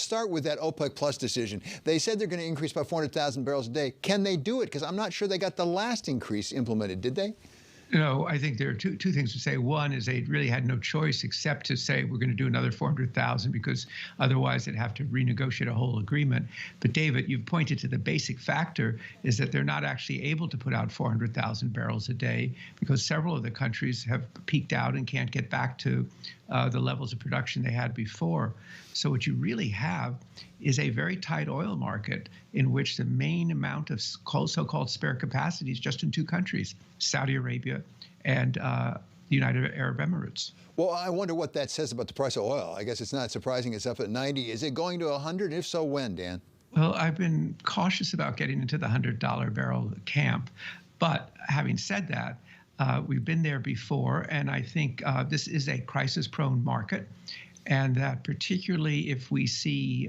Start with that OPEC Plus decision. They said they're going to increase by 400,000 barrels a day. Can they do it? Because I'm not sure they got the last increase implemented, did they? No, I think there are two things to say. One is they really had no choice except to say we're going to do another 400,000 because otherwise they'd have to renegotiate a whole agreement. But David, you've pointed to the basic factor is that they're not actually able to put out 400,000 barrels a day because several of the countries have peaked out and can't get back to the levels of production they had before. So what you really have is a very tight oil market in which the main amount of so-called spare capacity is just in two countries, Saudi Arabia and the United Arab Emirates. Well, I wonder what that says about the price of oil. I guess it's not surprising it's up at 90. Is it going to 100? If so, when, Dan? Well, I've been cautious about getting into the $100 barrel camp. But having said that, we've been there before, and I think this is a crisis-prone market, and that particularly if we see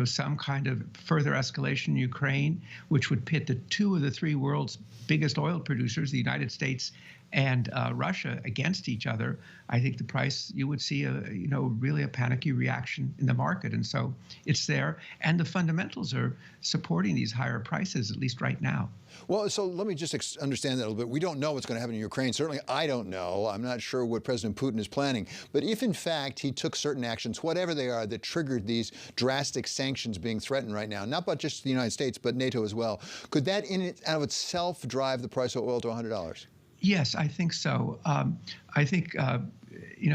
some kind of further escalation in Ukraine, which would pit the two of the three world's biggest oil producers, the United States and Russia, against each other, I think the price, you would see really a panicky reaction in the market. And so it's there. And the fundamentals are supporting these higher prices, at least right now. Well, so let me just understand that a little bit. We don't know what's going to happen in Ukraine. Certainly, I don't know. I'm not sure what President Putin is planning. But if, in fact, he took certain actions, whatever they are, that triggered these drastic sanctions being threatened right now, not by just the United States, but NATO as well, could that in and of itself drive the price of oil to $100? Yes, I think so. I think,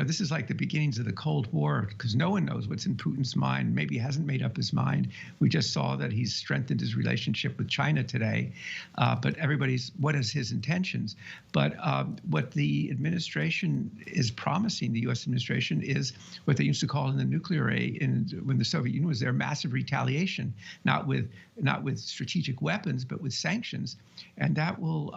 this is like the beginnings of the Cold War because no one knows what's in Putin's mind. Maybe he hasn't made up his mind. We just saw that he's strengthened his relationship with China today. But what is his intentions? But what the administration is promising, the U.S. administration, is what they used to call in the nuclear age, when the Soviet Union was there, massive retaliation, not with strategic weapons, but with sanctions. And that will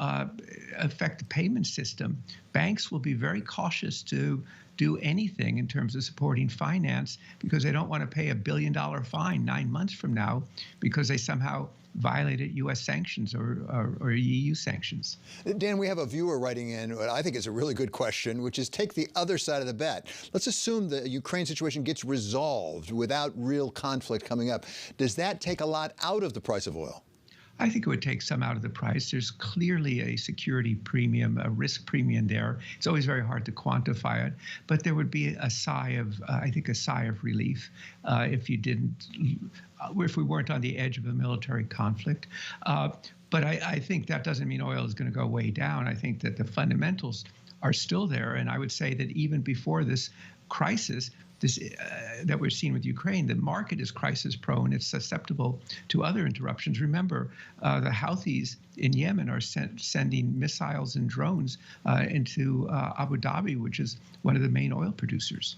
affect the payment system. Banks will be very cautious to do anything in terms of supporting finance because they don't want to pay $1 billion fine 9 months from now because they somehow violated U.S. sanctions or EU sanctions. Dan, we have a viewer writing in what I think is a really good question, which is take the other side of the bet. Let's assume the Ukraine situation gets resolved without real conflict coming up. Does that take a lot out of the price of oil? I think it would take some out of the price. There's clearly a security premium, a risk premium there. It's always very hard to quantify it, but there would be a sigh of relief if we weren't on the edge of a military conflict. But I think that doesn't mean oil is going to go way down. I think that the fundamentals are still there, and I would say that even before this crisis, that we're seeing with Ukraine, the market is crisis prone. It's susceptible to other interruptions. Remember, the Houthis in Yemen are sending missiles and drones into Abu Dhabi, which is one of the main oil producers.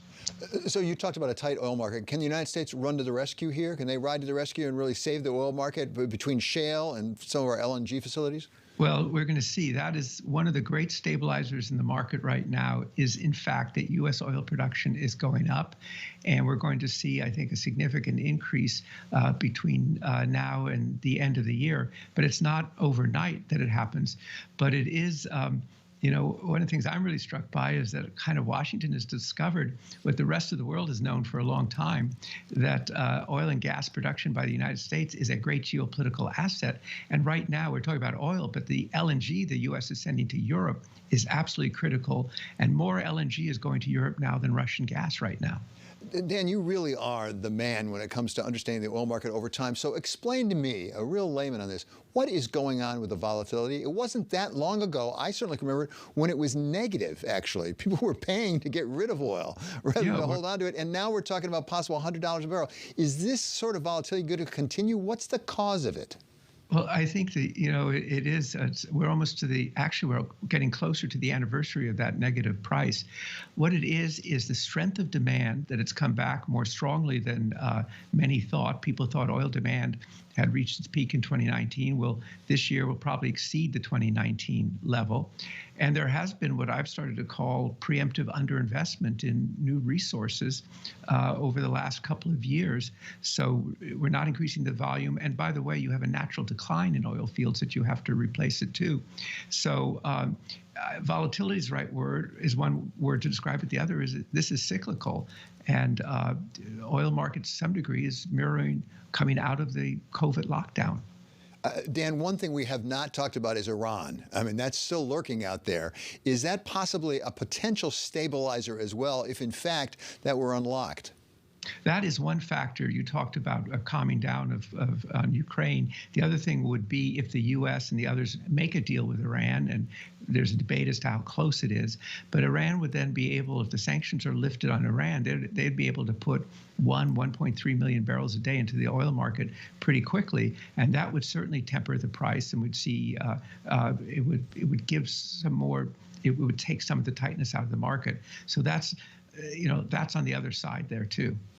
So you talked about a tight oil market. Can the United States run to the rescue here? Can they ride to the rescue and really save the oil market between shale and some of our LNG facilities? Well, we're going to see. That is one of the great stabilizers in the market right now is, in fact, that U.S. oil production is going up. And we're going to see, I think, a significant increase between now and the end of the year. But it's not overnight that it happens. But it is one of the things I'm really struck by is that kind of Washington has discovered what the rest of the world has known for a long time, that oil and gas production by the United States is a great geopolitical asset. And right now we're talking about oil, but the LNG the U.S. is sending to Europe is absolutely critical. And more LNG is going to Europe now than Russian gas right now. Dan, you really are the man when it comes to understanding the oil market over time. So explain to me, a real layman on this, what is going on with the volatility? It wasn't that long ago. I certainly can remember when it was negative, actually. People were paying to get rid of oil rather than to hold on to it. And now we're talking about possible $100 a barrel. Is this sort of volatility going to continue? What's the cause of it? Well, I think that, it is, we're almost to we're getting closer to the anniversary of that negative price. What it is the strength of demand, that it's come back more strongly than many thought. People thought oil demand had reached its peak in 2019. Well, this year will probably exceed the 2019 level. And there has been what I've started to call preemptive underinvestment in new resources over the last couple of years. So we're not increasing the volume. And by the way, you have a natural decline in oil fields that you have to replace it too. So volatility is the right word, is one word to describe it. The other is this is cyclical. And oil market to some degree is mirroring coming out of the COVID lockdown. Dan, one thing we have not talked about is Iran. I mean, that's still lurking out there. Is that possibly a potential stabilizer as well, if in fact that were unlocked? That is one factor. You talked about a calming down of Ukraine. The other thing would be if the U.S. and the others make a deal with Iran, and there's a debate as to how close it is, but Iran would then be able, if the sanctions are lifted on Iran, they'd be able to put 1.3 million barrels a day into the oil market pretty quickly, and that would certainly temper the price, and would see it would give some more. It would take some of the tightness out of the market. So that's that's on the other side there too.